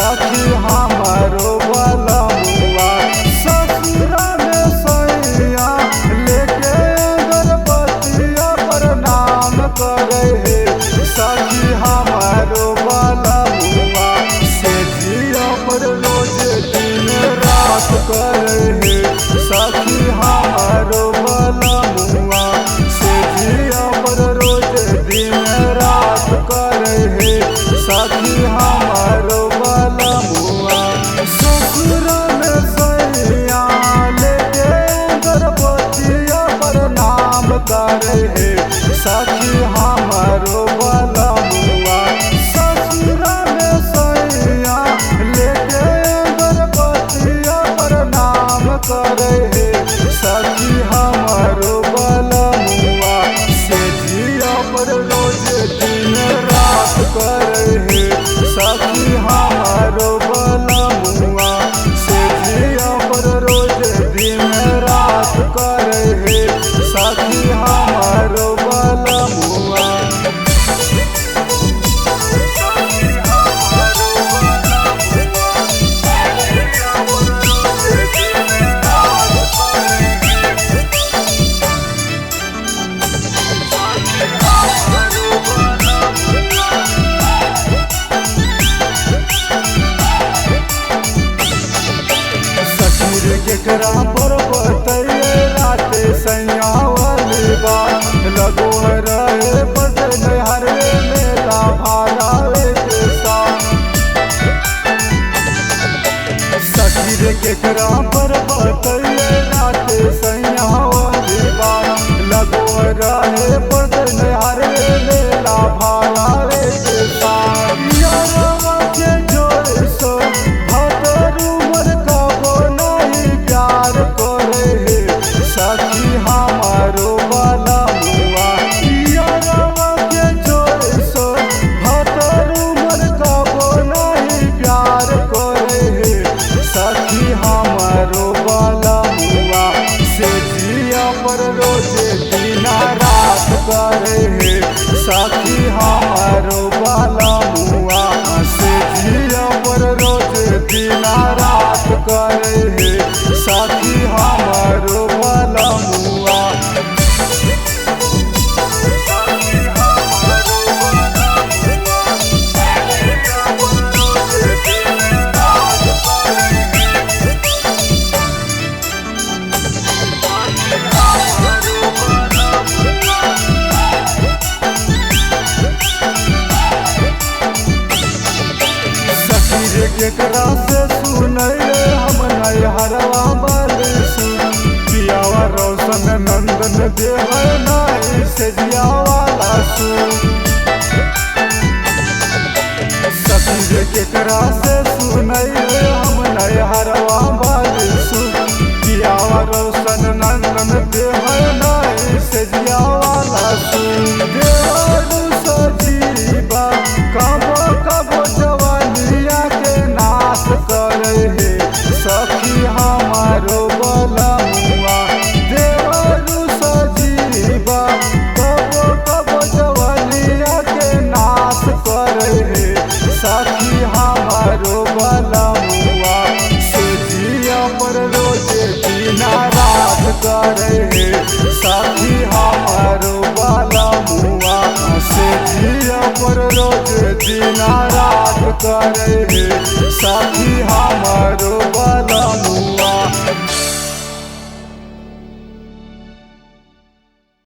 सखी हमारो बलमुआ ससुरा में सैया लेके गणपतिया प्रणाम करे हे सखी हमारो बलमुआ से जिया पर रोज दिन रात करे हे सखी हमारो बलमुआ से जिया पर रोज दिन रात करे हे सखी हमारो बलमुआ ससुरा में सैया लेके गणपतिया प्रणाम करे हे सखी हमारो बलमुआ ससुरा में सैया लेके गणपतिया प्रणाम करे हे सखी हमारो बलमुआ से जिया पर रोज दिन रात करे हे सखी हमारो बलमुआ से जिया पर रोज दिन रात करे हे सखी हमारो बलमुआ केकरा पर बतैये राते सैया वाली बात लगो रहे बदले हर मेला भाड़ा के साथ सखी रे केकरा पर बतैये राते सैया वाली बात लगो रहे बदले हर मेला भाड़ा के साथ यारवा के जोर सो भतरू मर कबो नहीं प्यार करे हे सखी हमारो बलमुआ यारवा के जोर सो भतरू मर कबो नहीं प्यार करे हे सखी हमारो बलमुआ से जिया पर रोज दिन रात करे हे सखी हमारो बलमुआ से जिया पर रोज दिन रात करे हे सखी हमारो बलमुआ केकरा से सुनैले हम नैहरवा वाली सुन पियावा रोशन नंदन देव नाई से जिया वाला सुन सखी रे केकरा से सुनैले हम नैहरवा वाली सुन पियावा रोशन नंदन देव नाई से जिया वाला सुन देवरू सजीवा कबो कबो जवानिया के नाश करे हे सखी हमारो बलमुआ देवरू सजीवा कबो कबो जवानिया के नाश करे हे सखी हमारो बलमुआ से जिया पर रोज दिन रात करे हे सखी हमारो बलमुआ से जिया पर रोज दिन रात करे हे सखी हमारो बलमुआ।